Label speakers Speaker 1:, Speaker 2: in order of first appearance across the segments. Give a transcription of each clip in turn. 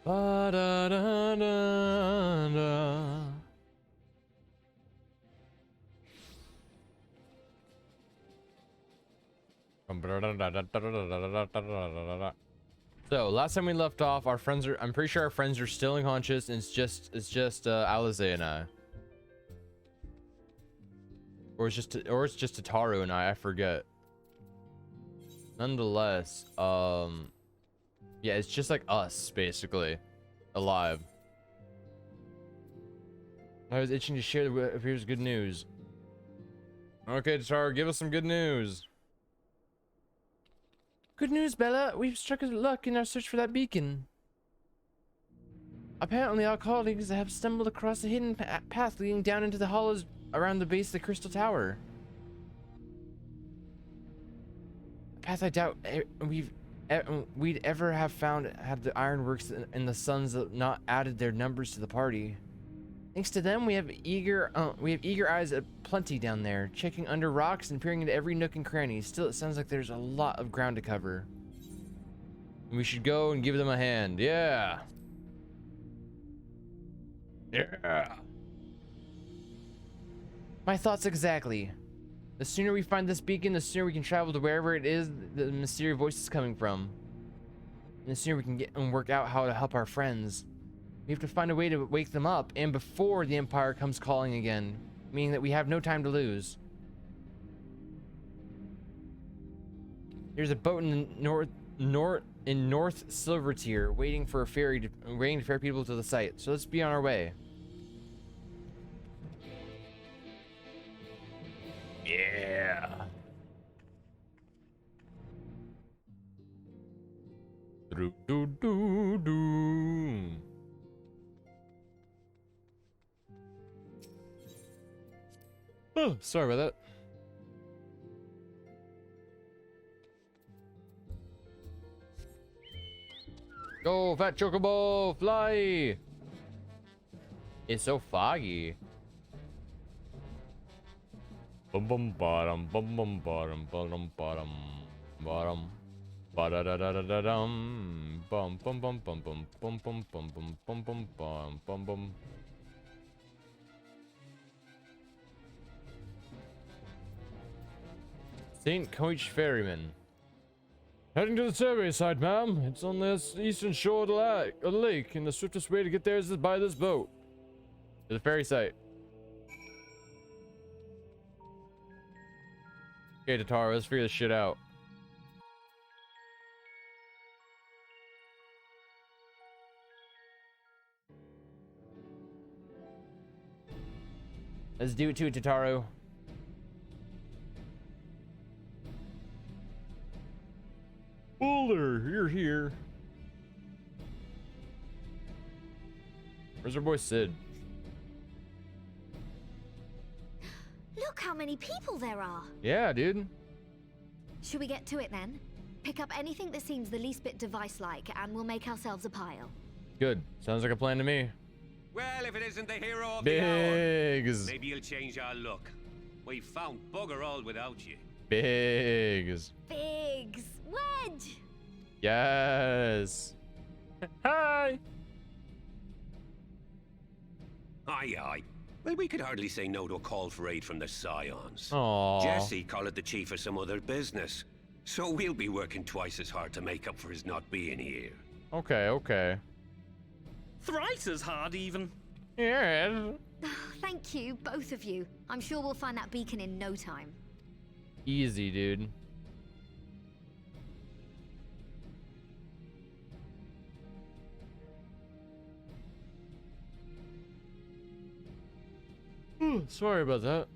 Speaker 1: Ba-da-da-da-da. So last time we left off, our friends are, I'm pretty sure our friends are still unconscious, and it's just Alize and I. Or it's just Tataru and I forget. Nonetheless, yeah, it's just like us basically alive. I was itching to share here's good news. Okay, Tataru, give us some good news. Good news, Bella. We've struck a luck in our search for that beacon. Apparently, our colleagues have stumbled across a hidden path leading down into the hollows around the base of the Crystal Tower. A path I doubt we'd ever have found had the Ironworks and the Suns not added their numbers to the party. Thanks to them, we have eager eyes aplenty down there, checking under rocks and peering into every nook and cranny. Still, it sounds like there's a lot of ground to cover. We should go and give them a hand. Yeah. Yeah. My thoughts exactly. The sooner we find this beacon, the sooner we can travel to wherever it is the mysterious voice is coming from. And the sooner we can get and work out how to help our friends. We have to find a way to wake them up, and before the Empire comes calling again, meaning that we have no time to lose. There's a boat in the North Silvertier waiting for a ferry waiting to ferry people to the site. So let's be on our way. Yeah. Do do do do. Oh, sorry about that. Go, fat chocobo, fly! It's so foggy. Bum bum bottom, bum bum bottom, bottom bottom, bottom. Ba da da da da da dum. Bum bum bum bum bum bum bum bum bum bum bum bum bum bum. St. Coach Ferryman. Heading to the survey site, ma'am. It's on this eastern shore of the lake, and the swiftest way to get there is by this boat. To the ferry site. Okay, Tataru, let's figure this shit out. Let's do it to it, Tataru. Boulder, you're here. Where's our boy Sid?
Speaker 2: Look how many people there are.
Speaker 1: Yeah, dude.
Speaker 2: Should we get to it then? Pick up anything that seems the least bit device-like, and we'll make ourselves a pile.
Speaker 1: Good. Sounds like a plan to me.
Speaker 3: Well, if it isn't the hero of the hour,
Speaker 1: Biggs.
Speaker 3: maybe you'll change our look. We've found bugger all without you.
Speaker 1: Biggs.
Speaker 2: Biggs! Wedge!
Speaker 1: Yes. Hi.
Speaker 3: Aye, aye. Well, we could hardly say no to a call for aid from the Scions.
Speaker 1: Aww.
Speaker 3: Jesse called the chief for some other business. So we'll be working twice as hard to make up for his not being here.
Speaker 1: Okay, okay.
Speaker 4: Thrice as hard, even.
Speaker 1: Yes.
Speaker 2: Thank you, both of you. I'm sure we'll find that beacon in no time.
Speaker 1: Easy, dude. Sorry about that.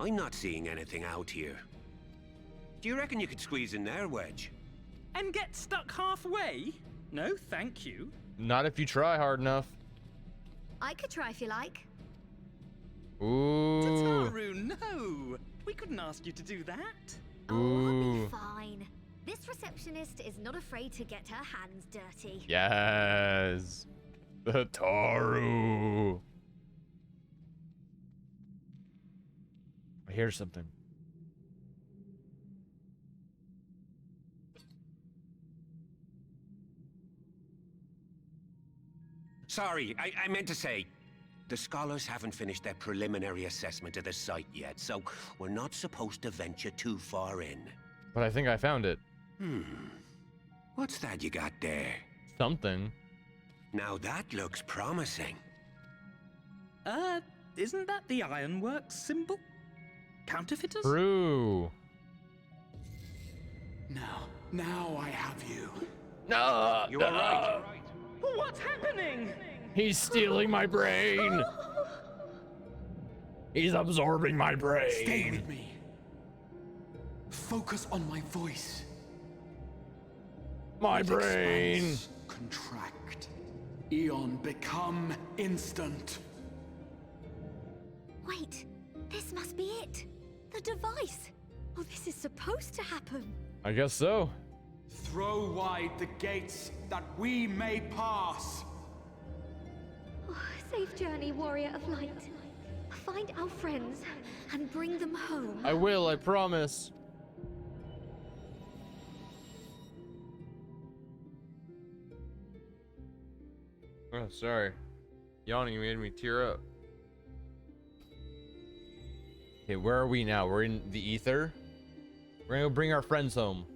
Speaker 3: I'm not seeing anything out here. Do you reckon you could squeeze in there, Wedge?
Speaker 4: And get stuck halfway? No, thank you.
Speaker 1: Not if you try hard enough.
Speaker 2: I could try if you like.
Speaker 1: Ooh.
Speaker 4: Tataru, no! We couldn't ask you to do that.
Speaker 2: Oh, I'll
Speaker 1: Ooh.
Speaker 2: be fine. This receptionist is not afraid to get her hands dirty.
Speaker 1: Yes. The Taru. I hear something.
Speaker 3: Sorry, I meant to say, the scholars haven't finished their preliminary assessment of the site yet, so we're not supposed to venture too far in.
Speaker 1: But I think I found it.
Speaker 3: What's that you got there?
Speaker 1: Something.
Speaker 3: Now that looks promising.
Speaker 4: Isn't that the ironworks symbol? Counterfeiters?
Speaker 1: True.
Speaker 5: Now I have you.
Speaker 1: No.
Speaker 3: You are right.
Speaker 4: What's happening?
Speaker 1: He's stealing my brain. He's absorbing my brain.
Speaker 5: Stay with me. Focus on my voice.
Speaker 1: My
Speaker 5: Let
Speaker 1: brain.
Speaker 5: expanse contract. Eon become instant.
Speaker 2: Wait, this must be it. The device. Oh, this is supposed to happen.
Speaker 1: I guess so.
Speaker 5: Throw wide the gates that we may pass.
Speaker 2: Oh, safe journey, warrior of light. Find our friends and bring them home.
Speaker 1: I will, I promise. Oh, sorry. Yawning made me tear up. Okay, where are we now? We're in the ether. We're gonna go bring our friends home.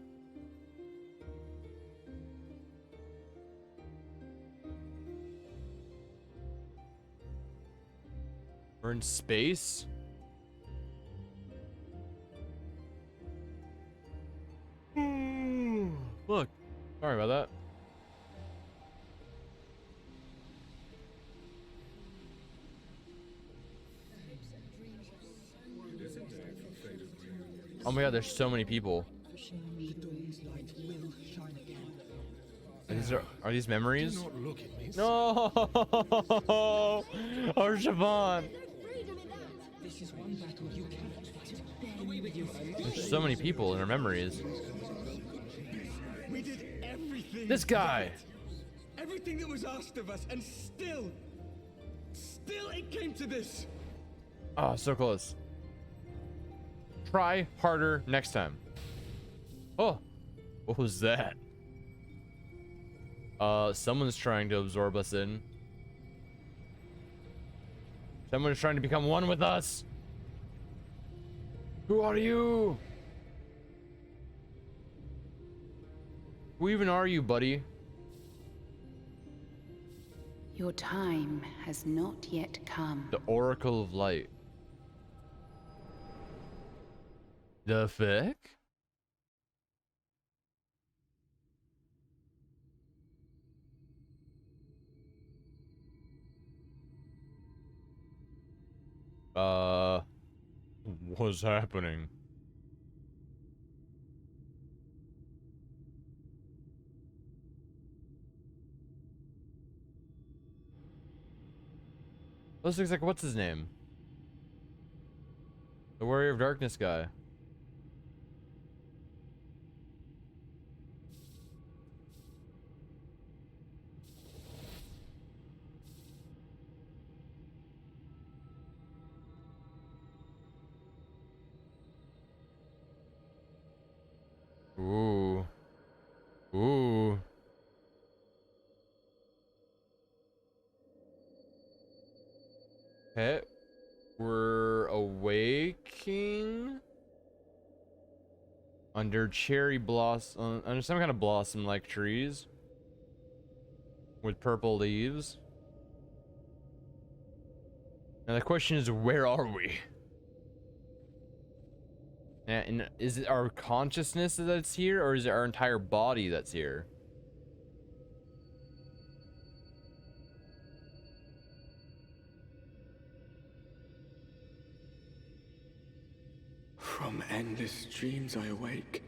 Speaker 1: We're in space. Look, sorry about that. Oh my god, there's so many people. Are these memories? No! Or Siobhan! There's so many people in our memories.
Speaker 6: We did everything.
Speaker 1: This guy!
Speaker 6: Everything that was asked of us, and still it came to this.
Speaker 1: Oh, so close. Try harder next time. Oh, what was that? Someone's trying to absorb us in. Someone's trying to become one with us. Who are you? Who even are you, buddy?
Speaker 7: Your time has not yet come.
Speaker 1: The Oracle of Light. The fuck? What's happening? This looks like, what's his name? The Warrior of Darkness guy. Ooh. Ooh. Okay. We're awaking under cherry blossom, under some kind of blossom like trees with purple leaves. Now the question is, where are we? And is it our consciousness that's here, or is it our entire body that's here?
Speaker 6: From endless dreams I awake.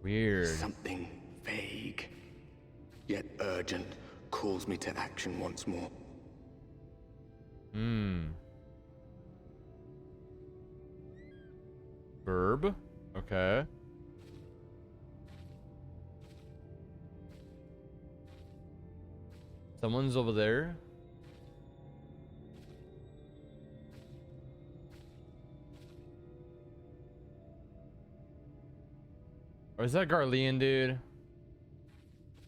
Speaker 1: Weird.
Speaker 6: Something vague, yet urgent, calls me to action once more.
Speaker 1: Verb. Okay. Someone's over there. Or is that Garlean dude?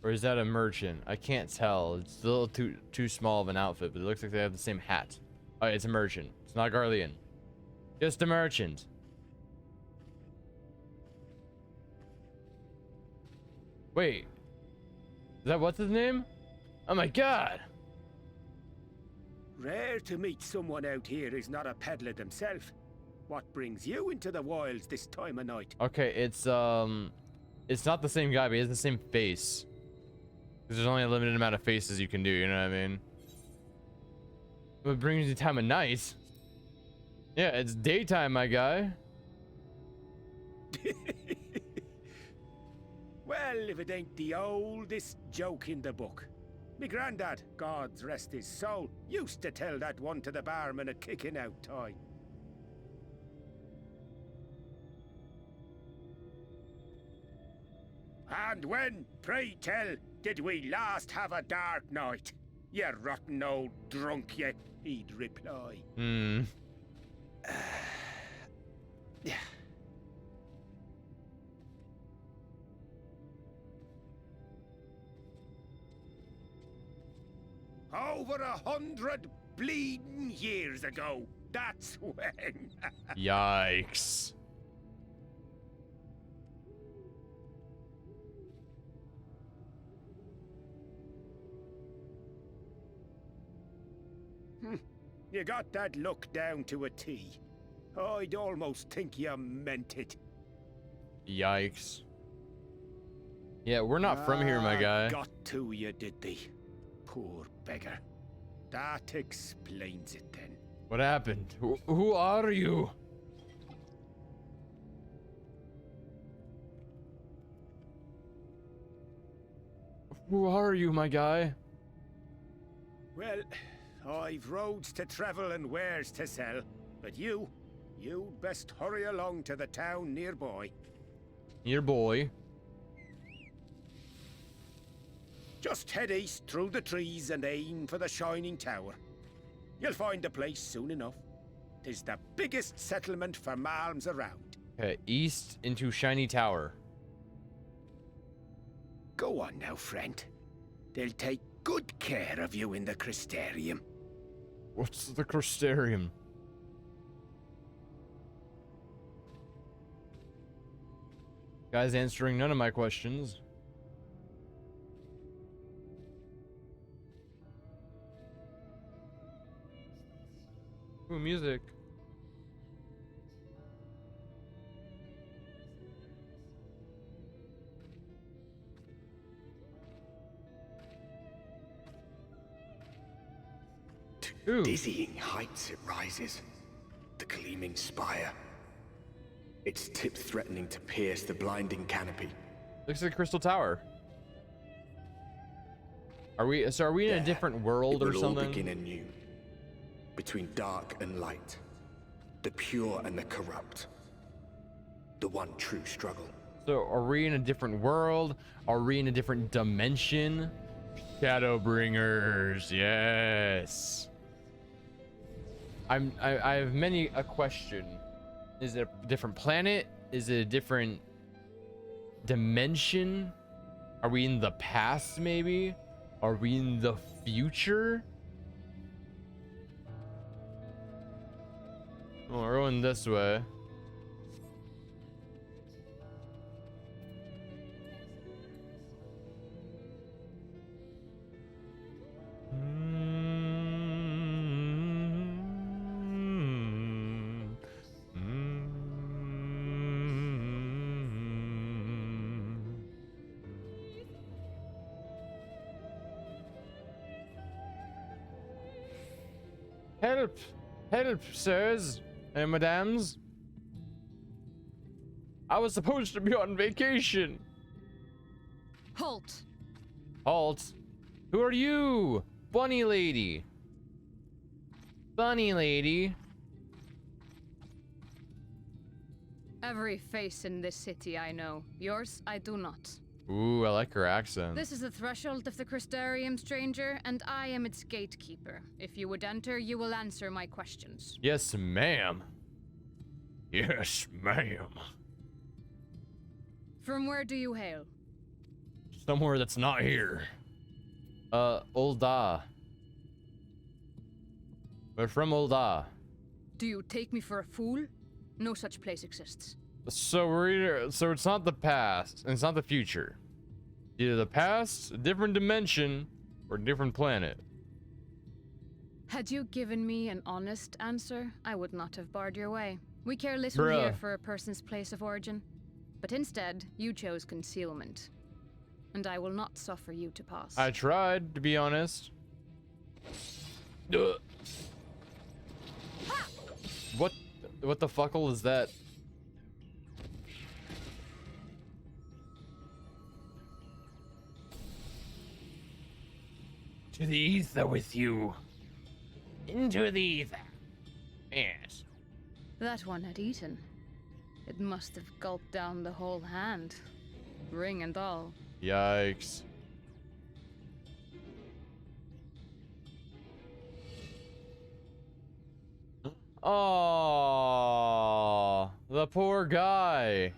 Speaker 1: Or is that a merchant? I can't tell. It's a little too small of an outfit, but it looks like they have the same hat. Oh, it's a merchant. It's not Garlean. Just a merchant. Wait. Is that what's his name? Oh my god.
Speaker 3: Rare to meet someone out here who's not a peddler themselves. What brings you into the wilds this time of night?
Speaker 1: Okay, it's not the same guy, but he has the same face. Because there's only a limited amount of faces you can do, you know what I mean? What brings you time of night? Yeah, it's daytime, my guy.
Speaker 3: Well, if it ain't the oldest joke in the book. Me granddad, God's rest his soul, used to tell that one to the barman at kicking out time. And when, pray tell, did we last have a dark night? You rotten old drunk, you, he'd reply. Over 100 bleeding years ago, that's when.
Speaker 1: Yikes.
Speaker 3: You got that look down to a T. I'd almost think you meant it.
Speaker 1: Yikes. Yeah, we're not from here, my guy.
Speaker 3: Got to you, did they? Poor beggar. That explains it then.
Speaker 1: What happened? Who are you? Who are you, my guy?
Speaker 3: Well, I've roads to travel and wares to sell, but you'd best hurry along to the town nearby.
Speaker 1: Your boy.
Speaker 3: Just head east through the trees and aim for the Shining Tower. You'll find the place soon enough. 'Tis the biggest settlement for malms around.
Speaker 1: Okay, east into Shiny Tower.
Speaker 3: Go on now, friend. They'll take good care of you in the Crystarium.
Speaker 1: What's the Crystarium? Guy's answering none of my questions. Ooh, music. Ooh.
Speaker 8: Dizzying heights it rises, the gleaming spire. Its tip threatening to pierce the blinding canopy.
Speaker 1: Looks like a crystal tower. Are we in a different world or
Speaker 8: it will
Speaker 1: something?
Speaker 8: all begin anew. Between dark and light, the pure and the corrupt. The one true struggle.
Speaker 1: So are we in a different world? Are we in a different dimension? Shadowbringers, yes. I have many a question. Is it a different planet? Is it a different dimension? Are we in the past maybe? Are we in the future? Oh, we're going this way. Help! Help, sirs and madams. I was supposed to be on vacation.
Speaker 9: Halt!
Speaker 1: Halt? Who are you? Bunny lady. Bunny lady.
Speaker 9: Every face in this city I know. Yours, I do not.
Speaker 1: Ooh, I like her accent.
Speaker 9: This is the threshold of the Crystarium, stranger, and I am its gatekeeper. If you would enter, you will answer my questions.
Speaker 1: Yes, ma'am. Yes, ma'am.
Speaker 9: From where do you hail?
Speaker 1: Somewhere that's not here. Ul'dah. We're from Ul'dah.
Speaker 9: Do you take me for a fool? No such place exists.
Speaker 1: So it's not the past, and it's not the future. Either the past, a different dimension, or a different planet.
Speaker 9: Had you given me an honest answer, I would not have barred your way. We care little
Speaker 1: Bruh.
Speaker 9: here for a person's place of origin. But instead, you chose concealment. And I will not suffer you to pass.
Speaker 1: I tried, to be honest. Ugh. What the fuckle is that? To the ether with you. Into the ether. Yes.
Speaker 9: That one had eaten. It must have gulped down the whole hand. Ring and all.
Speaker 1: Yikes. Oh, the poor guy.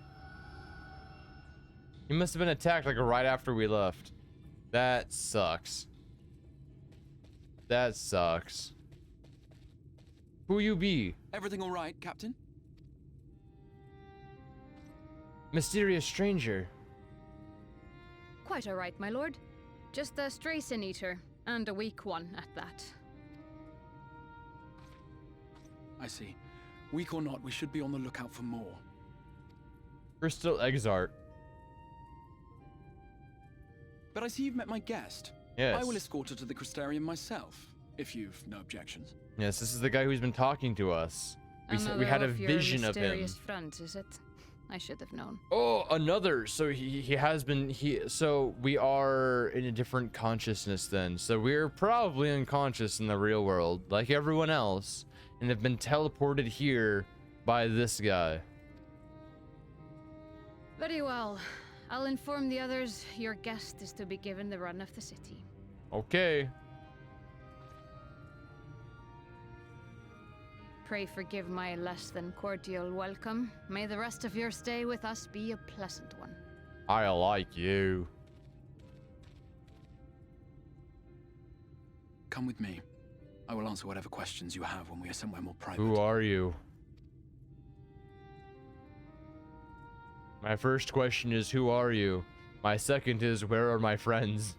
Speaker 1: He must have been attacked like right after we left. That sucks. That sucks. Who you be?
Speaker 5: Everything all right, Captain?
Speaker 1: Mysterious stranger.
Speaker 9: Quite all right, my lord. Just a stray sin eater, and a weak one at that.
Speaker 5: I see. Weak or not, we should be on the lookout for more.
Speaker 1: Crystal Exart.
Speaker 5: But I see you've met my guest.
Speaker 1: Yes.
Speaker 5: I will escort her to the Crystarium myself, if you've no objections.
Speaker 1: Yes, this is the guy who's been talking to us. We
Speaker 9: Another
Speaker 1: had a
Speaker 9: of your
Speaker 1: vision of him.
Speaker 9: mysterious friends, is it? I should have known.
Speaker 1: Oh, another. So he has been so we are in a different consciousness then. So we're probably unconscious in the real world, like everyone else, and have been teleported here by this guy.
Speaker 9: Very well. I'll inform the others your guest is to be given the run of the city.
Speaker 1: Okay.
Speaker 9: Pray forgive my less than cordial welcome. May the rest of your stay with us be a pleasant one.
Speaker 1: I like you.
Speaker 5: Come with me. I will answer whatever questions you have when we are somewhere more private.
Speaker 1: Who are you? My first question is, who are you? My second is, where are my friends?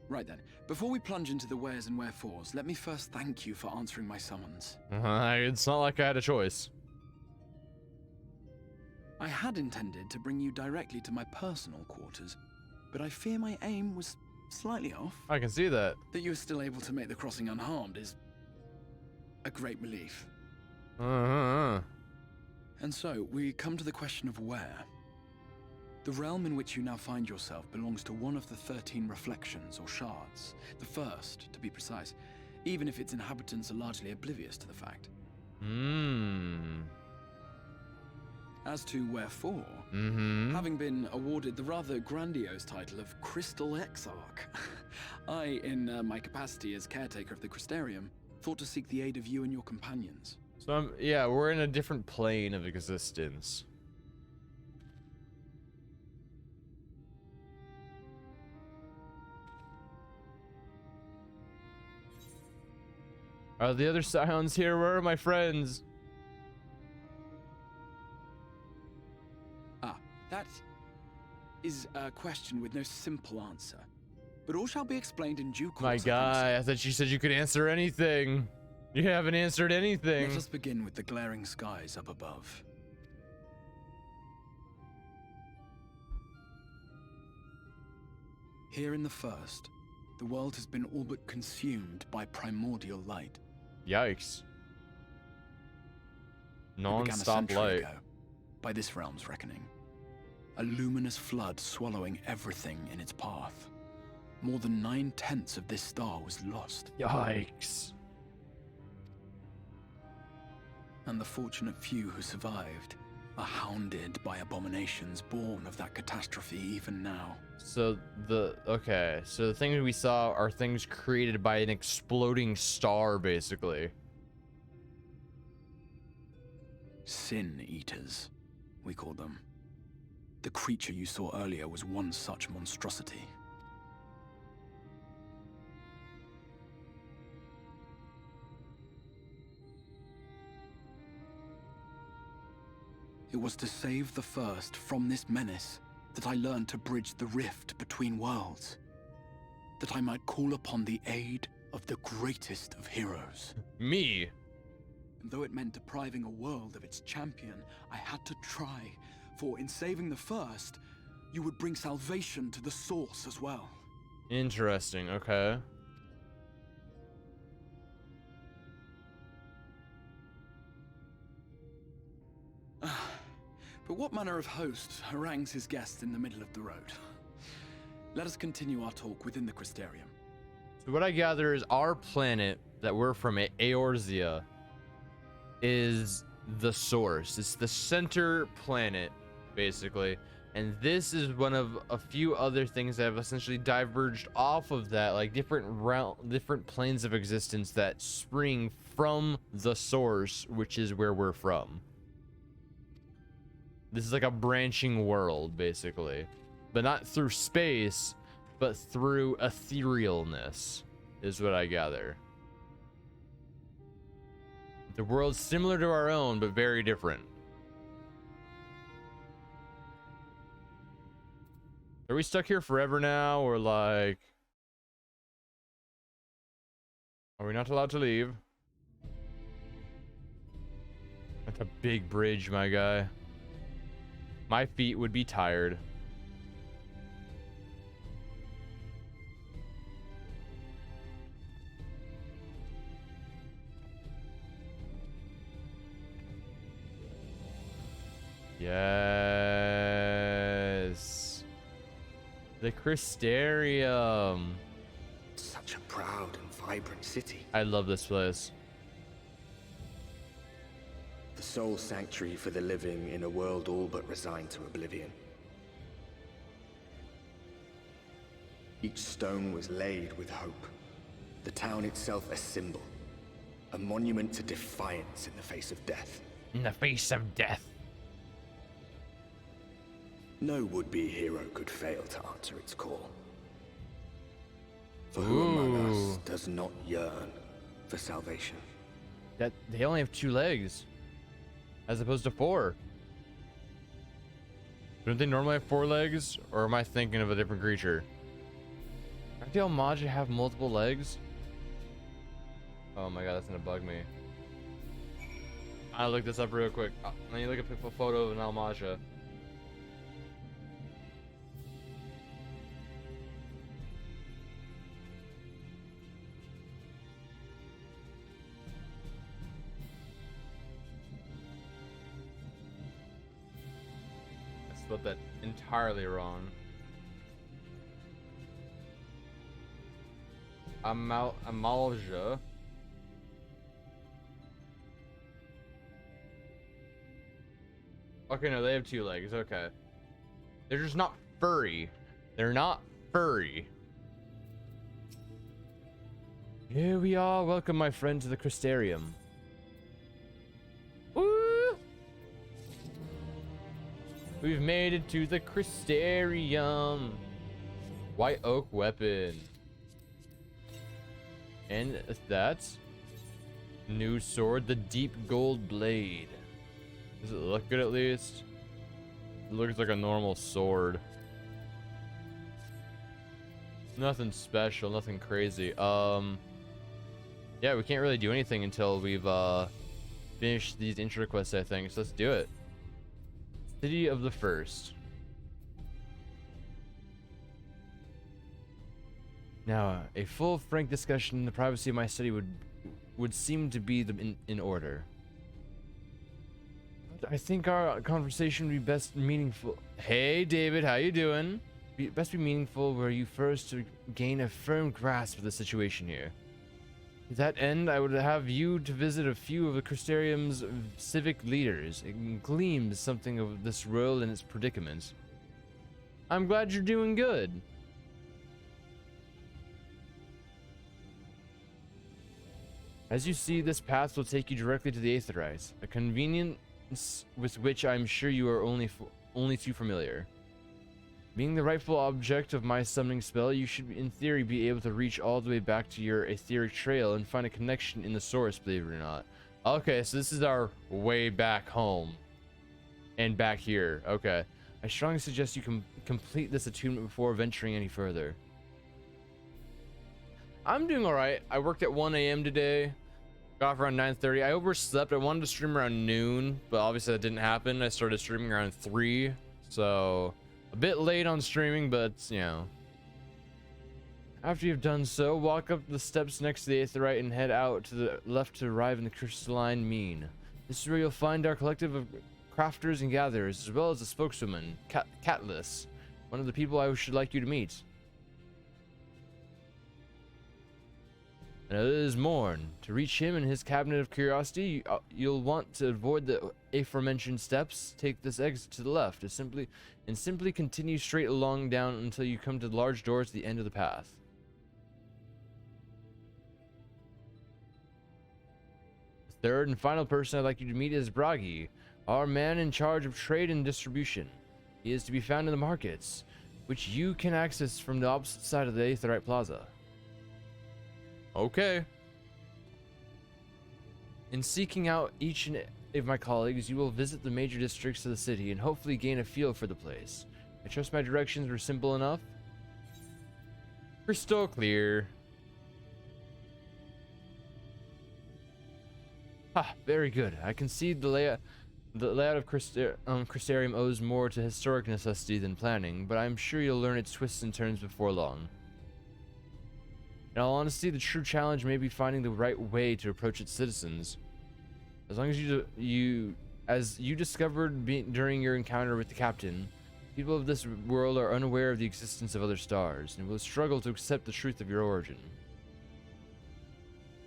Speaker 5: Right then. Before we plunge into the wheres and wherefores, let me first thank you for answering my summons.
Speaker 1: It's not like I had a choice.
Speaker 5: I had intended to bring you directly to my personal quarters, but I fear my aim was slightly off.
Speaker 1: I can see that.
Speaker 5: That you are still able to make the crossing unharmed is a great relief.
Speaker 1: Uh-huh.
Speaker 5: And so, we come to the question of where. The realm in which you now find yourself belongs to one of the 13 reflections, or shards. The first, to be precise, even if its inhabitants are largely oblivious to the fact. As to wherefore, having been awarded the rather grandiose title of Crystal Exarch, I, in my capacity as caretaker of the Crystarium, thought to seek the aid of you and your companions.
Speaker 1: So, yeah, we're in a different plane of existence. Are the other Scions here? Where are my friends?
Speaker 5: Ah, that is a question with no simple answer. But all shall be explained in due course.
Speaker 1: My guy, I thought you said you could answer anything. You haven't answered anything.
Speaker 5: Let us begin with the glaring skies up above. Here in the first, the world has been all but consumed by primordial light.
Speaker 1: Yikes.
Speaker 5: It began a
Speaker 1: Non-stop
Speaker 5: century
Speaker 1: light.
Speaker 5: ago, by this realm's reckoning. A luminous flood swallowing everything in its path. More than 9/10 of this star was lost.
Speaker 1: Yikes.
Speaker 5: And the fortunate few who survived are hounded by abominations born of that catastrophe even now.
Speaker 1: So the things we saw are things created by an exploding star, basically.
Speaker 5: Sin Eaters, we call them. The creature you saw earlier was one such monstrosity. It was to save the First from this menace that I learned to bridge the rift between worlds. That I might call upon the aid of the greatest of heroes.
Speaker 1: Me.
Speaker 5: And though it meant depriving a world of its champion, I had to try, for in saving the First, you would bring salvation to the Source as well.
Speaker 1: Interesting, okay.
Speaker 5: But what manner of host harangues his guests in the middle of the road? Let us continue our talk within the Crystarium.
Speaker 1: So what I gather is our planet that we're from, Eorzea, is the source. It's the center planet, basically. And this is one of a few other things that have essentially diverged off of that, like different planes of existence that spring from the source, which is where we're from. This is like a branching world, basically. But not through space, but through etherealness, is what I gather. The world's similar to our own, but very different. Are we stuck here forever now, or like... Are we not allowed to leave? That's a big bridge, my guy. My feet would be tired. Yes. The Crystarium.
Speaker 8: Such a proud and vibrant city.
Speaker 1: I love this place.
Speaker 8: The sole sanctuary for the living in a world all but resigned to oblivion. Each stone was laid with hope. The town itself a symbol. A monument to defiance in the face of death.
Speaker 1: In the face of death.
Speaker 8: No would-be hero could fail to answer its call. For who among us does not yearn for salvation?
Speaker 1: That they only have 2 legs, as opposed to 4. Don't they normally have 4 legs, or am I thinking of a different creature? Don't the Almaja have multiple legs? Oh my god, that's gonna bug me. I'll look this up real quick. Let me look at a photo of an Almaja. Spelled that entirely wrong. Amalja. Okay, no, they have 2 legs. Okay. They're just not furry. They're not furry. Here we are. Welcome, my friend, to the Crystarium. Woo! We've made it to the Crystarium. White oak weapon. And that's new sword, the deep gold blade. Does it look good at least? It looks like a normal sword. Nothing special, nothing crazy. Yeah, we can't really do anything until we've finished these intro quests, I think. So let's do it. City of the First. Now, a full, frank discussion in the privacy of my study would seem to be in order. But I think our conversation would be best meaningful. Hey, David, how you doing? Best be meaningful where you first to gain a firm grasp of the situation here. To that end, I would have you to visit a few of the Crystarium's civic leaders. It gleams something of this world and its predicament. I'm glad you're doing good. As you see, this path will take you directly to the Aetherites, a convenience with which I'm sure you are only too familiar. Being the rightful object of my summoning spell, you should in theory be able to reach all the way back to your etheric trail and find a connection in the source, believe it or not. Okay, so this is our way back home. And back here. Okay. I strongly suggest you complete this attunement before venturing any further. I'm doing alright. I worked at 1 a.m. today. Got off around 9:30. I overslept. I wanted to stream around noon, but obviously that didn't happen. I started streaming around 3, so a bit late on streaming, but you know. After you've done so, walk up the steps next to the Aetherite and head out to the left to arrive in the crystalline mean. This is where you'll find our collective of crafters and gatherers, as well as the spokeswoman, Catless, one of the people I should like you to meet. Another is Morn. To reach him and his cabinet of curiosity, you'll want to avoid the aforementioned steps. Take this exit to the left, and simply continue straight along down until you come to the large doors at the end of the path. The third and final person I'd like you to meet is Bragi, our man in charge of trade and distribution. He is to be found in the markets, which you can access from the opposite side of the Aetherite Plaza. Okay. In seeking out each of my colleagues, you will visit the major districts of the city and hopefully gain a feel for the place. I trust my directions were simple enough. Crystal clear. Ah, very good. I can see the layout of Crystarium owes more to historic necessity than planning, but I'm sure you'll learn its twists and turns before long. In all honesty, the true challenge may be finding the right way to approach its citizens. As long as you discovered during your encounter with the captain, people of this world are unaware of the existence of other stars and will struggle to accept the truth of your origin.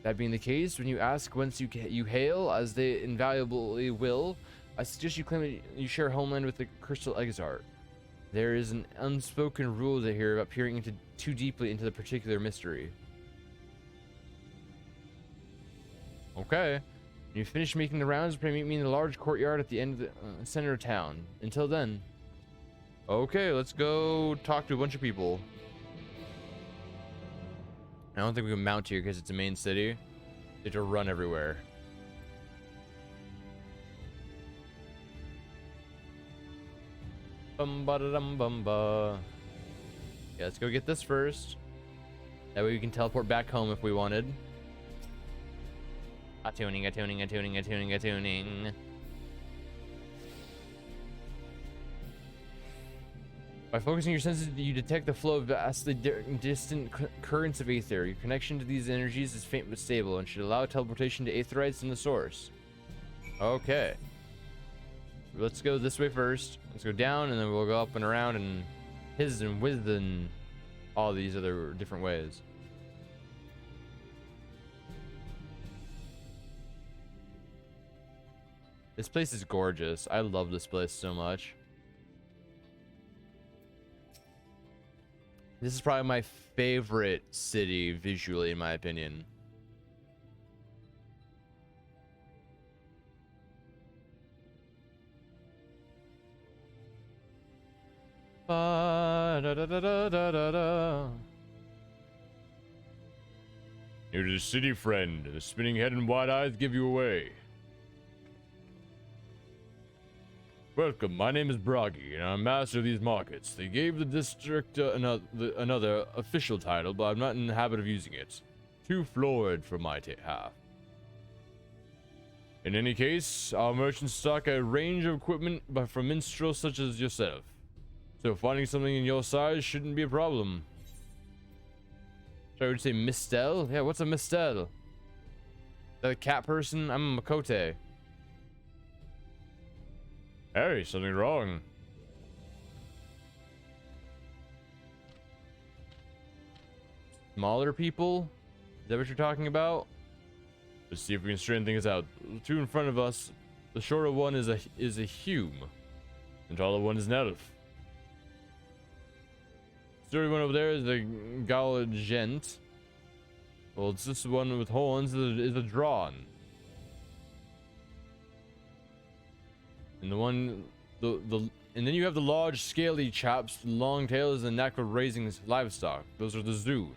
Speaker 1: That being the case, when you ask whence you hail, as they invariably will, I suggest you claim that you share homeland with the Crystal Exarch. There is an unspoken rule here about peering too deeply into the particular mystery. Okay. When you finish making the rounds, meet me in the large courtyard at the end of the center of town. Until then. Okay, let's go talk to a bunch of people. I don't think we can mount here because it's a main city. You have to run everywhere. Bum-ba-da-dum-bum-ba. Yeah, let's go get this first. That way we can teleport back home if we wanted. Attuning. By focusing your senses, you detect the flow of vastly distant currents of aether. Your connection to these energies is faint but stable and should allow teleportation to aetherites in the source. Okay. Let's go this way first. Let's go down and then we'll go up and around and his and with and all these other different ways. This place is gorgeous. I love this place so much. This is probably my favorite city visually, in my opinion. You're the city friend. The spinning head and wide eyes give you away. Welcome, my name is Bragi, and I'm master of these markets. They gave the district another official title, but I'm not in the habit of using it. Too florid for my half. In any case, our merchants stock a range of equipment from minstrels such as yourself. So finding something in your size shouldn't be a problem. So I would say mistel? Yeah, what's a mistel? Is that a cat person? I'm a Makote. Hey, something wrong. Smaller people? that what you're talking about? Let's see if we can straighten things out. The two in front of us, the shorter one is a Hume, and the taller one is an elf. The sturdy one over there is a Galagent. Well, it's this one with horns is a Drawn. And the one, and then you have the large, scaly chaps, long tails, and knack for raising livestock. Those are the Zoo.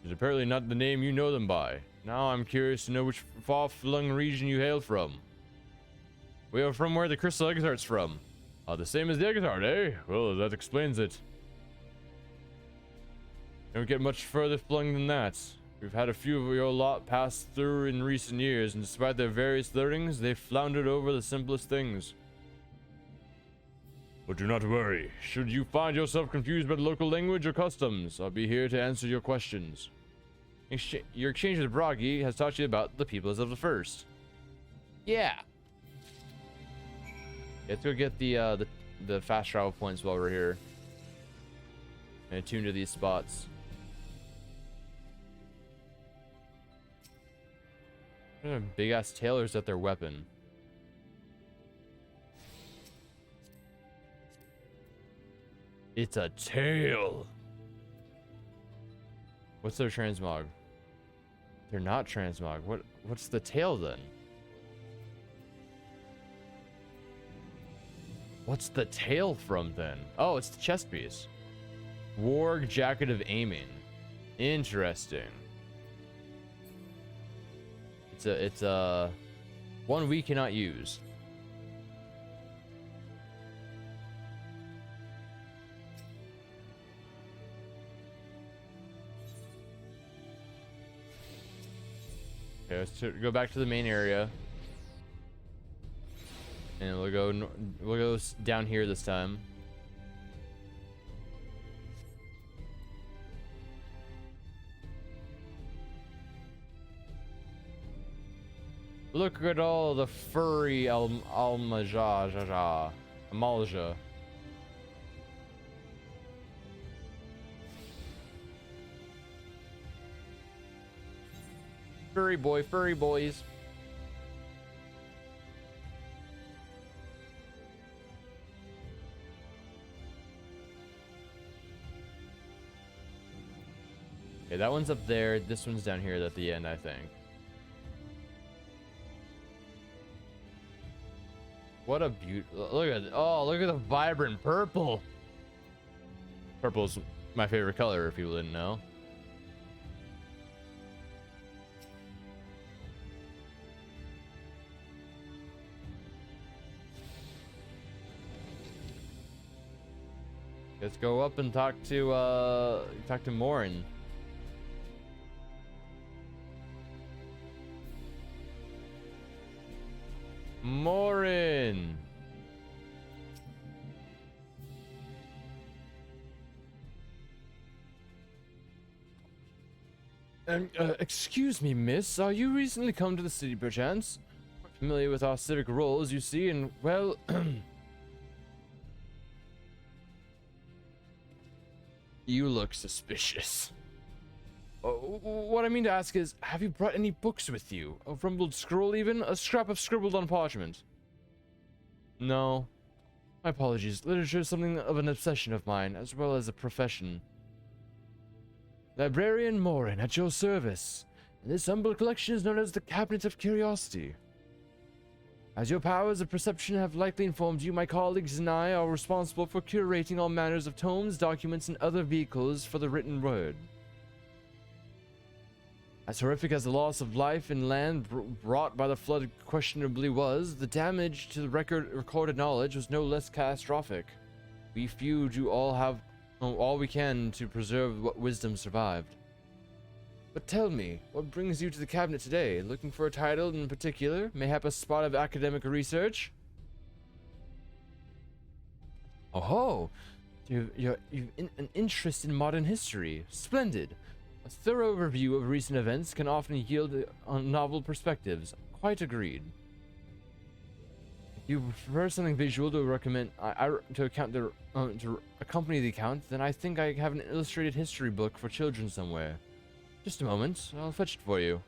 Speaker 1: It's apparently not the name you know them by. Now I'm curious to know which far-flung region you hail from. We are from where the crystal Exart's from. The same as the Exart, eh? Well, that explains it. Don't get much further flung than that. We've had a few of your lot pass through in recent years, and despite their various learnings, they've floundered over the simplest things. But do not worry. Should you find yourself confused by the local language or customs, I'll be here to answer your questions. Your exchange with Bragi has taught you about the peoples of the First. Yeah. Let's go get the fast travel points while we're here. And attune to these spots. Big ass tailors at their weapon. It's a tail. What's their transmog? They're not transmog. What's the tail then? What's the tail from then? Oh, it's the chest piece. Warg Jacket of Aiming. Interesting. It's a one we cannot use. Okay, let's go back to the main area, and we'll go down here this time. Look at all the furry Amalja. Furry boys. Okay, that one's up there. This one's down here at the end, I think. What a beaut! Look at the vibrant purple. Purple's my favorite color, if people didn't know. Let's go up and talk to Morin. Morin. Excuse me, miss. Are you recently come to the city, perchance? Familiar with our civic roles, you see, and, well... You look suspicious. What I mean to ask is, have you brought any books with you? A rumbled scroll even? A scrap of scribbled on parchment? No. My apologies. Literature is something of an obsession of mine, as well as a profession. Librarian Morin, at your service. This humble collection is known as the Cabinet of Curiosity. As your powers of perception have likely informed you, my colleagues and I are responsible for curating all manners of tomes, documents, and other vehicles for the written word. As horrific as the loss of life and land brought by the flood questionably was, the damage to the recorded knowledge was no less catastrophic. We few do all we can to preserve what wisdom survived. But tell me, what brings you to the cabinet today? Looking for a title in particular? Mayhap a spot of academic research? Oh, you've an interest in modern history. Splendid. A thorough review of recent events can often yield novel perspectives. Quite agreed. Thank you prefer something visual to recommend to accompany the account, then I think I have an illustrated history book for children somewhere. Just a moment, I'll fetch it for you.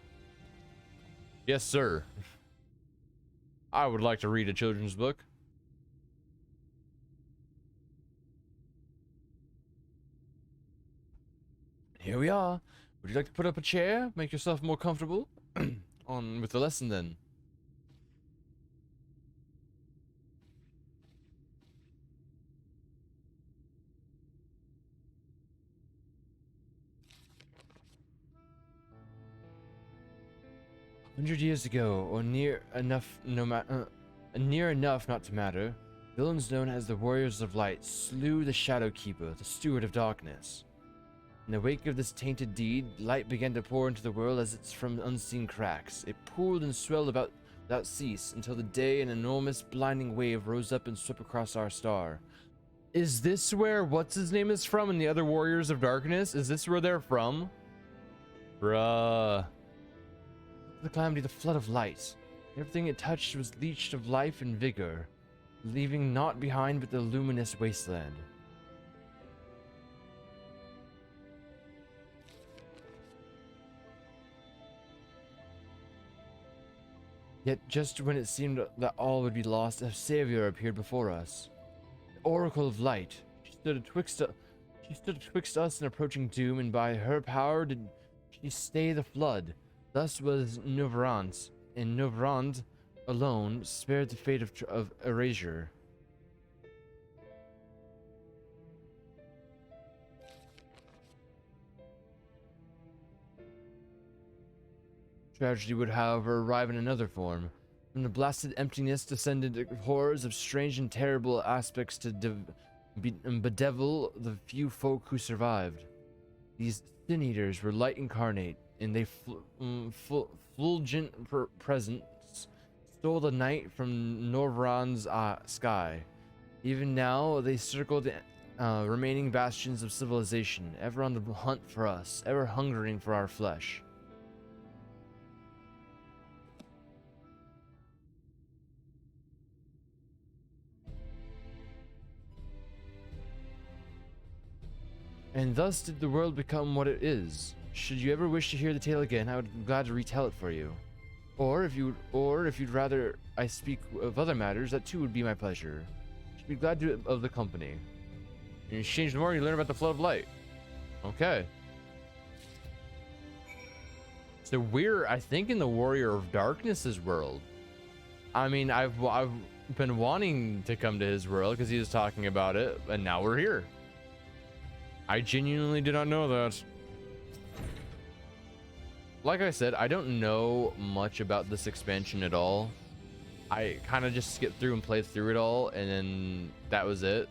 Speaker 1: Yes, sir. I would like to read a children's book. Here we are. Would you like to put up a chair? Make yourself more comfortable? On with the lesson then. "100 years ago, or near enough not to matter, villains known as the Warriors of Light slew the Shadow Keeper, the Steward of Darkness. In the wake of this tainted deed, light began to pour into the world as it's from unseen cracks. It pooled and swelled without cease until the day an enormous blinding wave rose up and swept across our star." Is this where what's his name is from and the other Warriors of Darkness? Is this where they're from? Bruh. The calamity, the flood of light. Everything it touched was leached of life and vigor, leaving naught behind but the luminous wasteland. Yet just when it seemed that all would be lost, a savior appeared before us. The Oracle of Light. She stood betwixt us and approaching doom, and by her power did she stay the flood. Thus was Novrand, and Novrand alone spared the fate of erasure. Tragedy would, however, arrive in another form. From the blasted emptiness descended horrors of strange and terrible aspects to bedevil the few folk who survived. These sin eaters were light incarnate, and they fulgent presence stole the night from Norvrand's sky. Even now, they circle the remaining bastions of civilization, ever on the hunt for us, ever hungering for our flesh. And thus did the world become what it is. Should you ever wish to hear the tale again, I would be glad to retell it for you. Or if you'd rather I speak of other matters, that too would be my pleasure. Should be glad of the company. In exchange more, you learn about the flood of light. Okay. So we're, I think, in the Warrior of Darkness's world. I mean, I've been wanting to come to his world because he was talking about it, and now we're here. I genuinely did not know that. Like I said, I don't know much about this expansion at all. I kind of just skipped through and played through it all, and then that was it.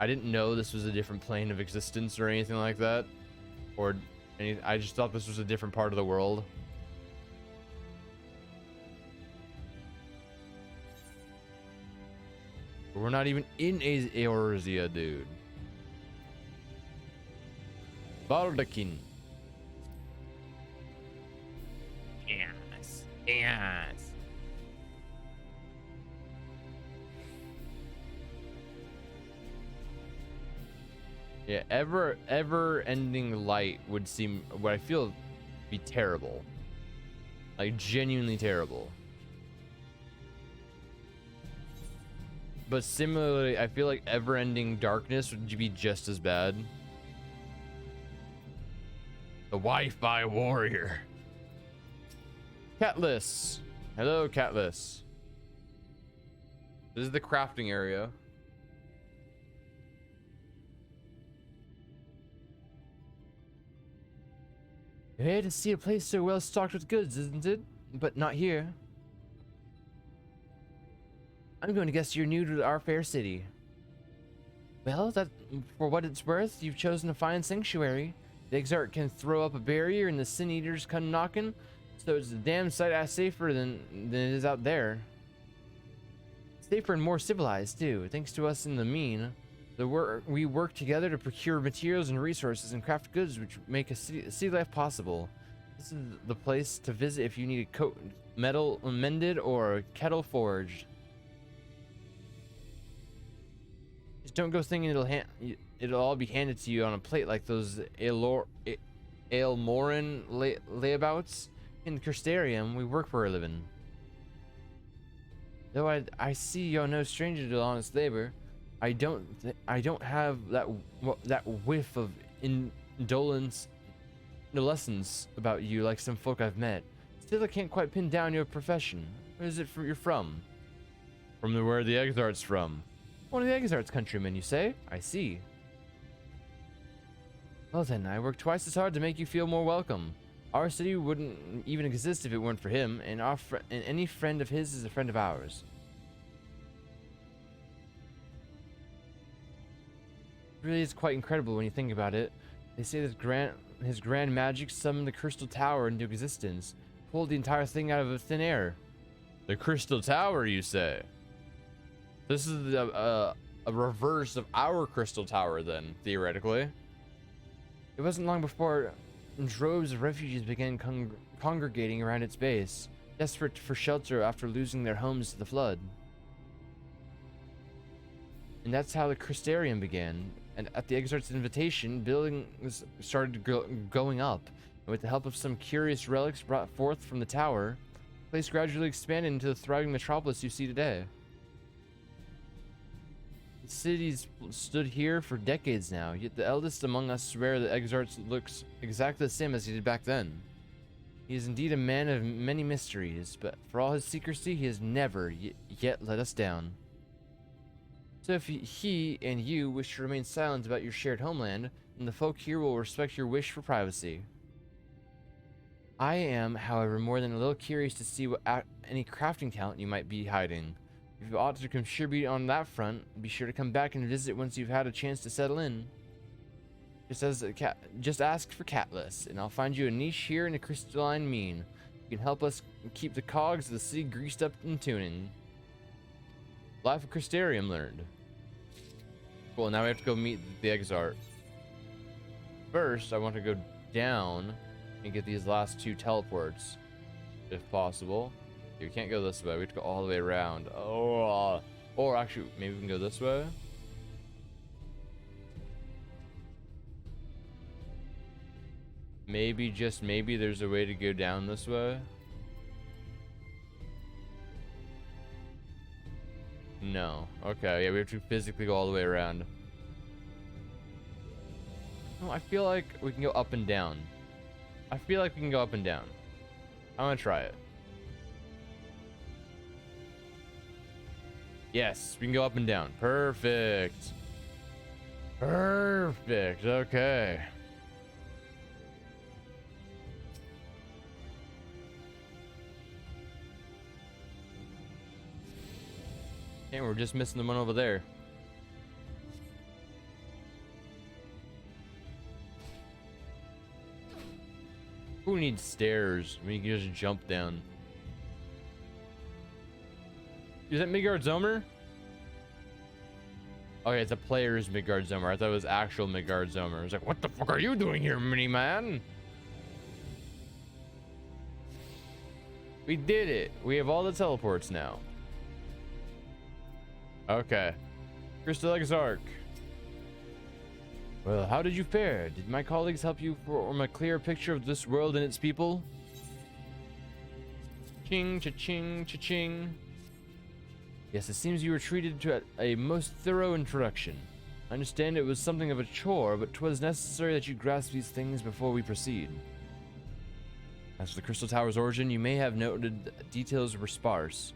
Speaker 1: I didn't know this was a different plane of existence or anything like that. I just thought this was a different part of the world. But we're not even in Eorzea, dude. Baldakin. Yes. Yes. Yeah, ever ending light would seem, what I feel, be terrible. Like, genuinely terrible. But similarly, I feel like ever ending darkness would be just as bad. The Wi-Fi warrior. Catless. Hello, Catless. This is the crafting area. You're here to see a place so well stocked with goods, isn't it? But not here. I'm going to guess you're new to our fair city. Well, that, for what it's worth, you've chosen a fine sanctuary. The Exarch can throw up a barrier and the Sin Eaters come knocking, so it's a damn sight safer than it is out there. Safer and more civilized, too, thanks to us in the mean. We work together to procure materials and resources and craft goods which make a city life possible. This is the place to visit if you need metal mended or kettle forged. Just don't go thinking it'll all be handed to you on a plate like those Aelmoran layabouts. In the Crystarium, we work for a living. Though I see you're no stranger to honest labor, I don't have that whiff of indolence about you like some folk I've met. Still, I can't quite pin down your profession. Where is it you're from? From where the Exarch's from. One of the Exarch's countrymen, you say? I see. Well then, I work twice as hard to make you feel more welcome. Our city wouldn't even exist if it weren't for him, and any friend of his is a friend of ours. It really is quite incredible when you think about it. They say that his grand magic summoned the Crystal Tower into existence, pulled the entire thing out of thin air. The Crystal Tower, you say? This is a reverse of our Crystal Tower, then, theoretically. It wasn't long before droves of refugees began congregating around its base, desperate for shelter after losing their homes to the flood. And that's how the Crystarium began. And at the Exarch's invitation, buildings started going up. And with the help of some curious relics brought forth from the tower, the place gradually expanded into the thriving metropolis you see today. The city's stood here for decades now, yet the eldest among us swear that Exarch looks exactly the same as he did back then. He is indeed a man of many mysteries, but for all his secrecy, he has never yet let us down. So if he and you wish to remain silent about your shared homeland, then the folk here will respect your wish for privacy. I am, however, more than a little curious to see what any crafting talent you might be hiding. If you ought to contribute on that front, be sure to come back and visit once you've had a chance to settle in. Just ask for Catless, and I'll find you a niche here in the crystalline mean. You can help us keep the cogs of the city greased up and tuning. Life of Crystarium learned. Cool, now we have to go meet the Exarch. First, I want to go down and get these last two teleports, if possible. We can't go this way. We have to go all the way around. Oh, or actually, maybe we can go this way. Maybe, just maybe, there's a way to go down this way. No. Okay, yeah, we have to physically go all the way around. Oh, I feel like we can go up and down. I feel like we can go up and down. I'm gonna try it. Yes, we can go up and down. Perfect. Perfect. Okay. And we're just missing the one over there. Who needs stairs? I mean, you can just jump down. Is that Midgard Zomer? Okay, it's a player's Midgard Zomer. I thought it was actual Midgard Zomer. I was like, what the fuck are you doing here, mini-man? We did it. We have all the teleports now. Okay. Crystal Exarch. Well, how did you fare? Did my colleagues help you form a clear picture of this world and its people? Ching, cha-ching, cha-ching. Yes, it seems you were treated to a most thorough introduction. I understand it was something of a chore, but 'twas necessary that you grasp these things before we proceed. As for the Crystal Tower's origin, you may have noted that details were sparse.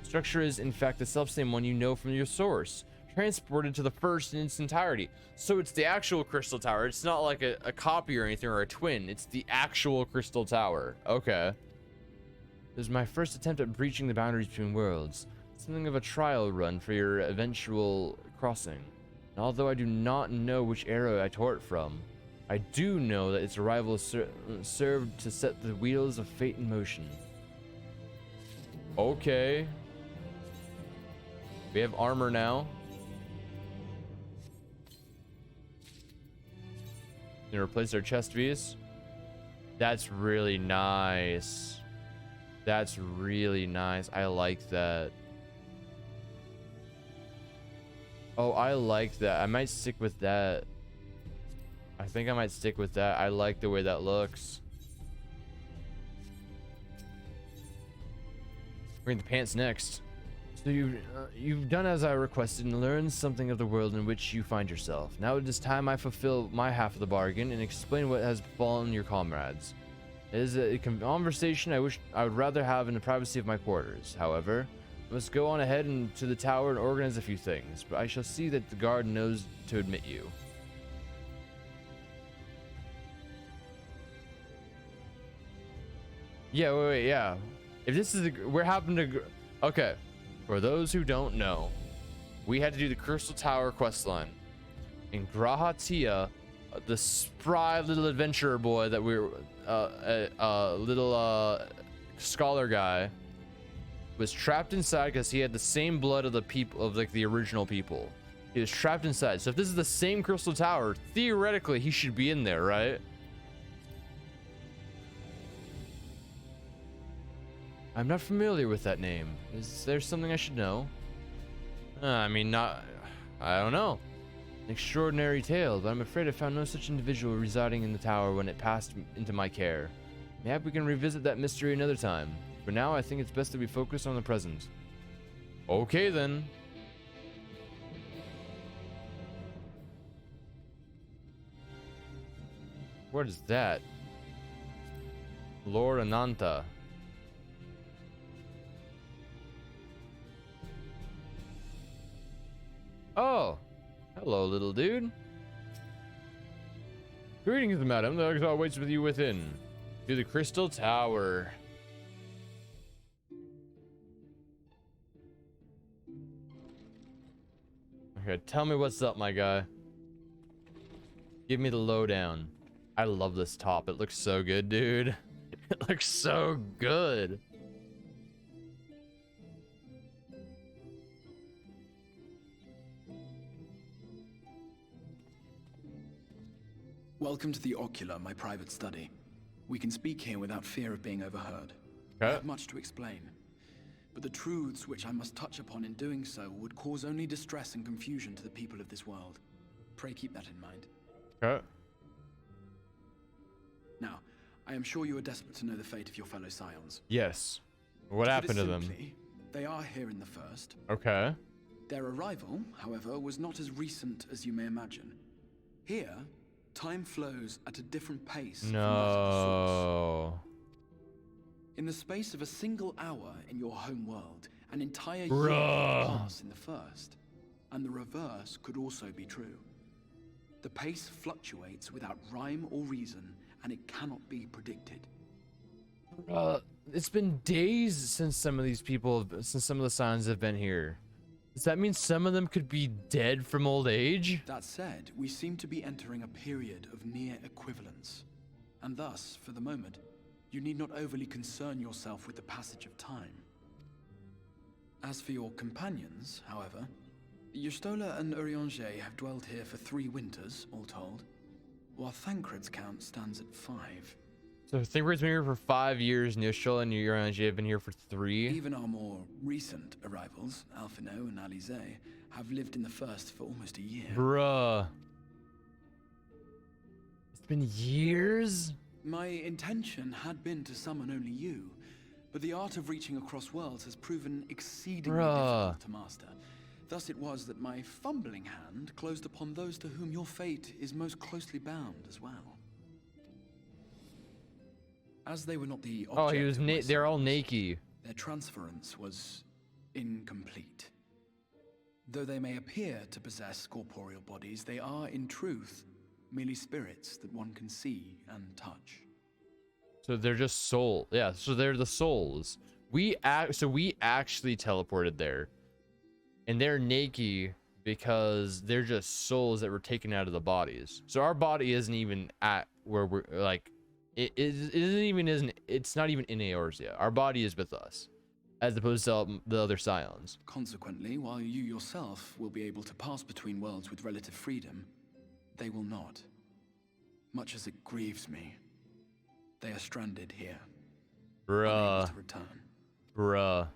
Speaker 1: Structure is, in fact, the self-same one you know from your source, transported to the first in its entirety. So it's the actual Crystal Tower. It's not like a copy or anything or a twin. It's the actual Crystal Tower. Okay. It was my first attempt at breaching the boundaries between worlds. Something of a trial run for your eventual crossing. And although I do not know which era I tore it from, I do know that its arrival served to set the wheels of fate in motion. Okay. We have armor now. And replace our chest piece. That's really nice. That's really nice. I like that. Oh, I like that. I might stick with that. I think I might stick with that. I like the way that looks. Bring the pants next. So you've done as I requested and learned something of the world in which you find yourself. Now it is time I fulfill my half of the bargain and explain what has befallen your comrades. It is a conversation I would rather have in the privacy of my quarters. However, I must go on ahead and to the tower and organize a few things, but I shall see that the guard knows to admit you. Yeah, wait, yeah. If this is we're happening to, okay. For those who don't know, we had to do the Crystal Tower questline. In Grahatia, the spry little adventurer boy that we were, little scholar guy, was trapped inside because he had the same blood of the people of like the original people. He was trapped inside. So if this is the same Crystal Tower, theoretically he should be in there, right? I'm not familiar with that name. Is there something I should know? I mean, I don't know. An extraordinary tale, but I'm afraid I found no such individual residing in the tower when it passed into my care. Maybe we can revisit that mystery another time. For now, I think it's best that we focus on the present. Okay, then. What is that? Lord Ananta. Oh, hello, little dude. Greetings, madam. The exile waits with you within. To the Crystal Tower. Okay, tell me what's up, my guy. Give me the lowdown. I love this top. It looks so good, dude. It looks so good.
Speaker 5: Welcome to the Ocular, my private study. We can speak here without fear of being overheard.
Speaker 1: Okay.
Speaker 5: I have much to explain, but the truths which I must touch upon in doing so would cause only distress and confusion to the people of this world. Pray keep that in mind.
Speaker 1: Okay.
Speaker 5: Now, I am sure you are desperate to know the fate of your fellow Scions.
Speaker 1: Yes. What happened to them?
Speaker 5: Simply, they are here in the first.
Speaker 1: Okay.
Speaker 5: Their arrival, however, was not as recent as you may imagine. Here, time flows at a different pace from that of the source.
Speaker 1: No.
Speaker 5: In the space of a single hour in your home world, an entire year
Speaker 1: Bruh.
Speaker 5: could pass in the first. And the reverse could also be true. The pace fluctuates without rhyme or reason, and it cannot be predicted.
Speaker 1: It's been days since some of the Scions have been here. Does that mean some of them could be dead from old age?
Speaker 5: That said, we seem to be entering a period of near equivalence. And thus, for the moment, you need not overly concern yourself with the passage of time. As for your companions, however, Yustola and Urianger have dwelled here for 3 winters, all told, while Thancred's count stands at 5.
Speaker 1: So Thancred's been here for 5 years, and Yoshola and Urianger have been here for 3.
Speaker 5: Even our more recent arrivals, Alphino and Alize, have lived in the first for almost a year.
Speaker 1: Bruh. It's been years?
Speaker 5: My intention had been to summon only you, but the art of reaching across worlds has proven exceedingly difficult to master. Thus it was that my fumbling hand closed upon those to whom your fate is most closely bound as well. As they were not the object
Speaker 1: Oh, he was
Speaker 5: of my
Speaker 1: they're all
Speaker 5: summons,
Speaker 1: naked.
Speaker 5: their transference was incomplete. Though they may appear to possess corporeal bodies, they are in truth merely spirits that one can see and touch.
Speaker 1: So they're just soul. Yeah, so they're the souls. We actually teleported there. And they're naked because they're just souls that were taken out of the bodies. So our body isn't even at where we're like it's not even in Eorzea. Our body is with us, as opposed to the other Scions.
Speaker 5: Consequently, while you yourself will be able to pass between worlds with relative freedom, they will not. Much as it grieves me, they are stranded here. unable
Speaker 1: Bruh.
Speaker 5: to return.
Speaker 1: Bruh.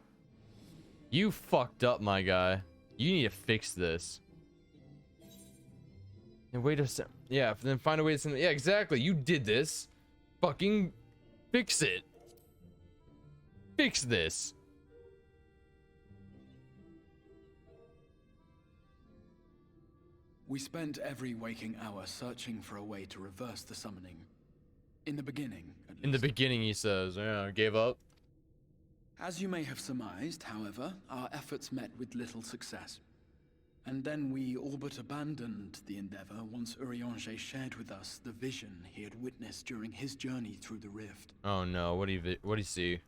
Speaker 1: You fucked up, my guy. You need to fix this. And wait a sec. Yeah, then find a way to send. Yeah, exactly. You did this. Fucking fix it. Fix this.
Speaker 5: We spent every waking hour searching for a way to reverse the summoning. In the beginning, at
Speaker 1: In the
Speaker 5: least.
Speaker 1: beginning, he says, yeah, gave up.
Speaker 5: As you may have surmised, however, our efforts met with little success. And then we all but abandoned the endeavor once Urianger shared with us the vision he had witnessed during his journey through the rift.
Speaker 1: Oh no, what do you see?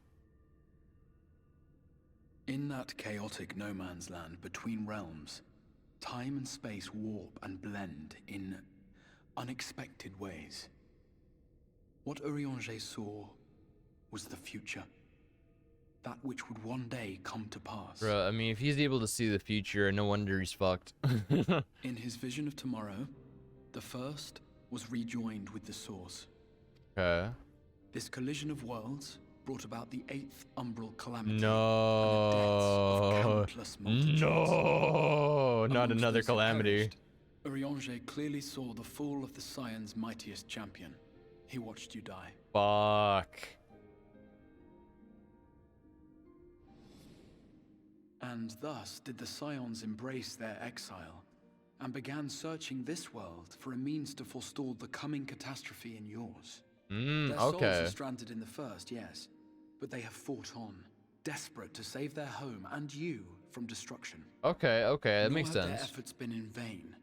Speaker 5: In that chaotic no man's land between realms, time and space warp and blend in unexpected ways. What Urianger saw was the future. That which would one day come to pass.
Speaker 1: Bro, I mean, if he's able to see the future, no wonder he's fucked.
Speaker 5: In his vision of tomorrow, the first was rejoined with the source.
Speaker 1: Okay.
Speaker 5: This collision of worlds brought about the 8th umbral calamity.
Speaker 1: No.
Speaker 5: And the deaths of countless multitudes.
Speaker 1: No, not
Speaker 5: Amongst
Speaker 1: another
Speaker 5: those who
Speaker 1: calamity.
Speaker 5: perished, Urianger clearly saw the fall of the Scion's mightiest champion. He watched you die.
Speaker 1: Fuck.
Speaker 5: And thus did the Scions embrace their exile, and began searching this world for a means to forestall the coming catastrophe in yours. Their souls
Speaker 1: Okay.
Speaker 5: are stranded in the first, yes, but they have fought on, desperate to save their home and you from destruction.
Speaker 1: Okay, that
Speaker 5: Nor
Speaker 1: makes
Speaker 5: have their
Speaker 1: sense.
Speaker 5: efforts been in vain,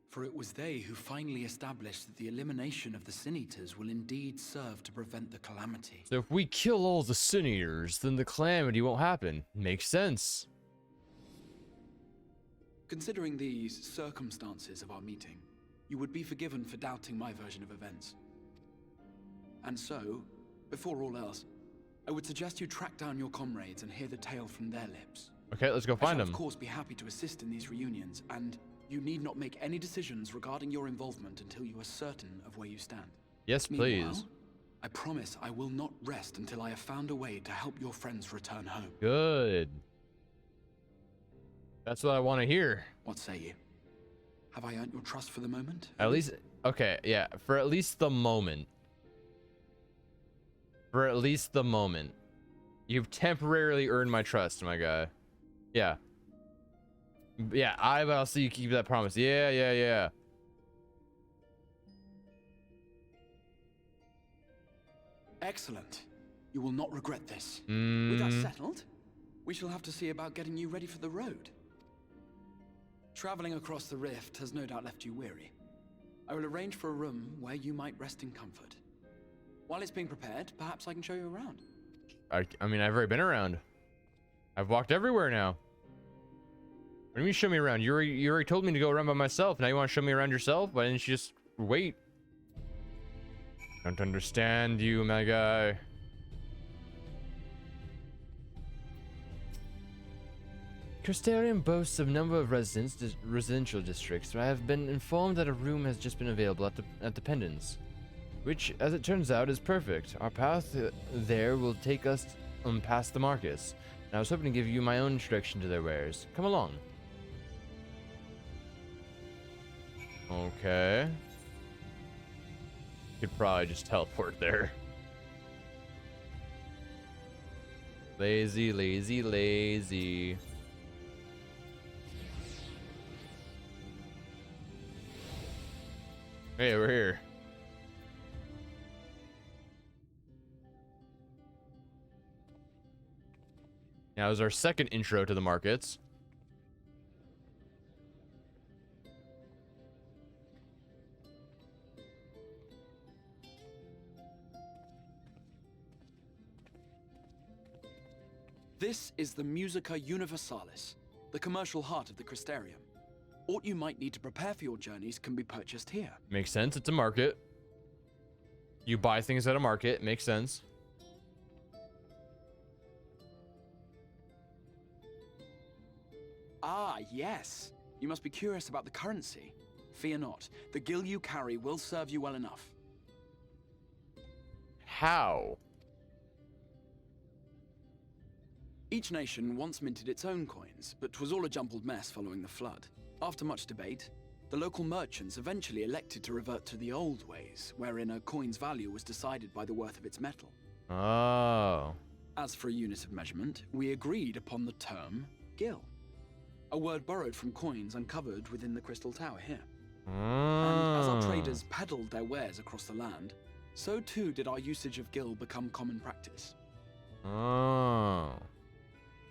Speaker 5: for it was they who finally established that the elimination of the Sin Eaters will indeed serve to prevent the calamity.
Speaker 1: So if we kill all the Sin Eaters, then the calamity won't happen. Makes sense.
Speaker 5: Considering these circumstances of our meeting, you would be forgiven for doubting my version of events. And so, before all else, I would suggest you track down your comrades and hear the tale from their lips.
Speaker 1: Okay, let's go
Speaker 5: I
Speaker 1: find
Speaker 5: shall,
Speaker 1: them.
Speaker 5: of course, be happy to assist in these reunions, and you need not make any decisions regarding your involvement until you are certain of where you stand.
Speaker 1: Yes,
Speaker 5: Meanwhile,
Speaker 1: please.
Speaker 5: I promise I will not rest until I have found a way to help your friends return home.
Speaker 1: Good. That's what I want to hear.
Speaker 5: What say you? Have I earned your trust for the moment?
Speaker 1: At least, okay, yeah, for at least the moment. For at least the moment. You've temporarily earned my trust, my guy. Yeah. Yeah, I'll see you keep that promise. Yeah.
Speaker 5: Excellent. You will not regret this. With that settled, we shall have to see about getting you ready for the road. Traveling across the rift has no doubt left you weary. I will arrange for a room where you might rest in comfort. While it's being prepared, perhaps I can show you around.
Speaker 1: I mean, I've already been around. I've walked everywhere now. What do you mean show me around? You already told me to go around by myself. Now you want to show me around yourself? Why didn't you just wait? Don't understand you, my guy. Crystarium boasts a number of residential districts. I have been informed that a room has just been available at the Pendants, which, as it turns out, is perfect. Our path there will take us past the Marcus, and I was hoping to give you my own introduction to their wares. Come along. Okay. Could probably just teleport there. Lazy. Hey, we're here. Now is our second intro to the markets.
Speaker 5: This is the Musica Universalis, the commercial heart of the Crystarium. Aught you might need to prepare for your journeys can be purchased here.
Speaker 1: Makes sense. It's a market. You buy things at a market. Makes sense.
Speaker 5: Ah, yes. You must be curious about the currency. Fear not. The gil you carry will serve you well enough.
Speaker 1: How?
Speaker 5: Each nation once minted its own coins, but 'twas all a jumbled mess following the flood. After much debate, the local merchants eventually elected to revert to the old ways, wherein a coin's value was decided by the worth of its metal.
Speaker 1: Oh.
Speaker 5: As for a unit of measurement, we agreed upon the term gil, a word borrowed from coins uncovered within the Crystal Tower here. And as our traders peddled their wares across the land, so too did our usage of gil become common practice.
Speaker 1: Oh.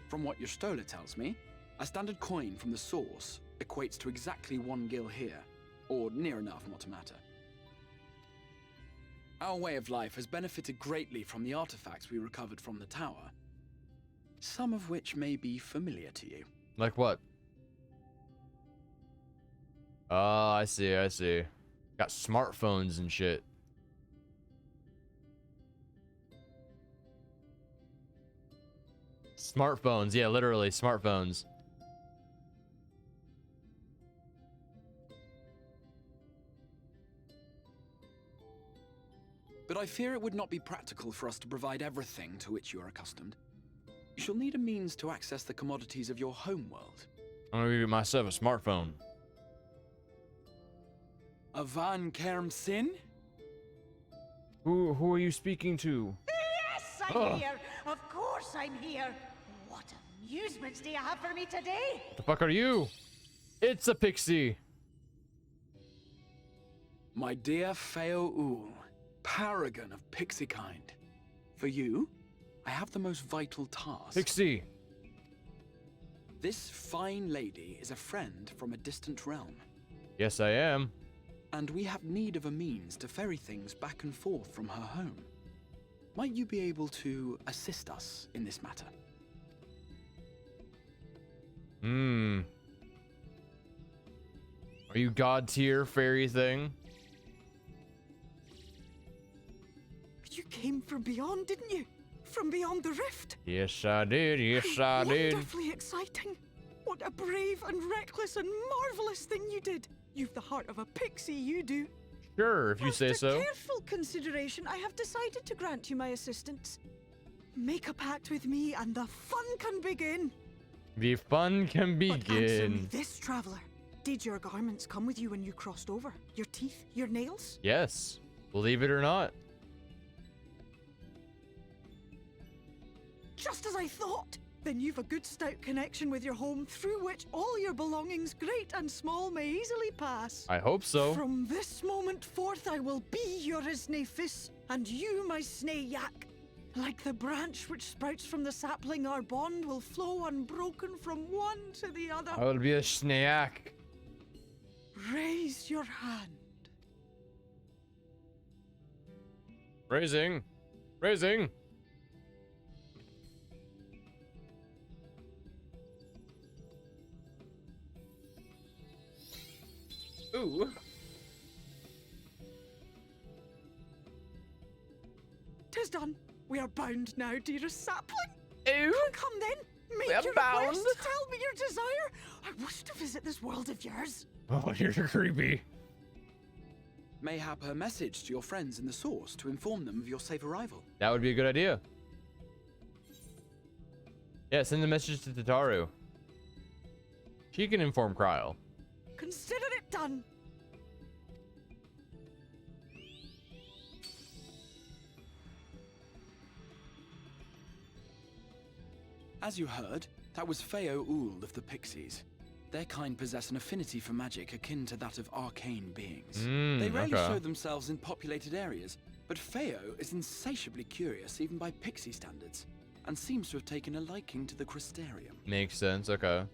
Speaker 5: From what your stola tells me, a standard coin from the source equates to exactly 1 gil here, or near enough not to matter. Our way of life has benefited greatly from the artifacts we recovered from the tower, some of which may be familiar to you.
Speaker 1: Like what? Oh, I see, I see. Got smartphones and shit. Smartphones, yeah, literally, smartphones.
Speaker 5: But I fear it would not be practical for us to provide everything to which you are accustomed. You shall need a means to access the commodities of your homeworld.
Speaker 1: I'm gonna get myself a smartphone.
Speaker 5: A Van Kerm Sin?
Speaker 1: Who are you speaking to?
Speaker 10: Yes, I'm here. Of course I'm here. What amusements do you have for me today?
Speaker 1: The fuck are you? It's a pixie.
Speaker 5: My dear Feo Ul, paragon of pixie kind. For you, I have the most vital task.
Speaker 1: Pixie.
Speaker 5: This fine lady is a friend from a distant realm.
Speaker 1: Yes, I am.
Speaker 5: And we have need of a means to ferry things back and forth from her home. Might you be able to assist us in this matter?
Speaker 1: Are you god tier fairy thing?
Speaker 10: You came from beyond, didn't you? From beyond the rift?
Speaker 1: Yes, I did. Yes, I did.
Speaker 10: Wonderfully exciting. What a brave and reckless and marvelous thing you did. You've the heart of a pixie, you do.
Speaker 1: Sure, if you say so.
Speaker 10: After careful consideration, I have decided to grant you my assistance. Make a pact with me and the fun can begin.
Speaker 1: The fun can
Speaker 10: But answer me
Speaker 1: begin.
Speaker 10: this, traveler. Did your garments come with you when you crossed over? Your teeth? Your nails?
Speaker 1: Yes, believe it or not.
Speaker 10: Just as I thought. Then you've a good stout connection with your home through which all your belongings, great and small, may easily pass.
Speaker 1: I hope so.
Speaker 10: From this moment forth I will be your Isne Fis, and you my Snay Yak. Like the branch which sprouts from the sapling, our bond will flow unbroken from one to the other.
Speaker 1: I will be a snack.
Speaker 10: Raise your hand.
Speaker 1: Raising. Raising. Ooh.
Speaker 10: 'Tis done. We are bound now, dearest sapling.
Speaker 1: Ooh.
Speaker 10: Come then. Make
Speaker 1: We are
Speaker 10: your
Speaker 1: bound.
Speaker 10: request. Tell me your desire. I wish to visit this world of yours.
Speaker 1: Oh, you're creepy.
Speaker 5: Mayhap a message to your friends in the source to inform them of your safe arrival.
Speaker 1: That would be a good idea. Yeah, send a message to Tataru. She can inform Kryl.
Speaker 10: Consider it done.
Speaker 5: As you heard, that was Feo Ul of the Pixies. Their kind possess an affinity for magic akin to that of arcane beings. They rarely
Speaker 1: okay.
Speaker 5: show themselves in populated areas, but Feo is insatiably curious even by pixie standards, and seems to have taken a liking to the Crystarium.
Speaker 1: Makes sense, okay.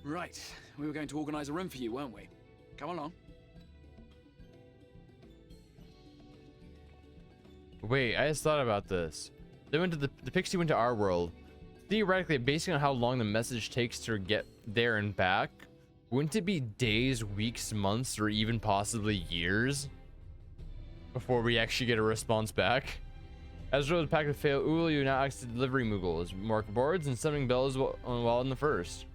Speaker 5: Right, we were going to organize a room for you, weren't we? Come along.
Speaker 1: Wait, I just thought about this. They went to the pixie went to our world. Theoretically, based on how long the message takes to get there and back, wouldn't it be days, weeks, months, or even possibly years before we actually get a response back? As road packed with Fail Ulu, you now access the delivery Moogles, mark boards, and summoning bells while in the first.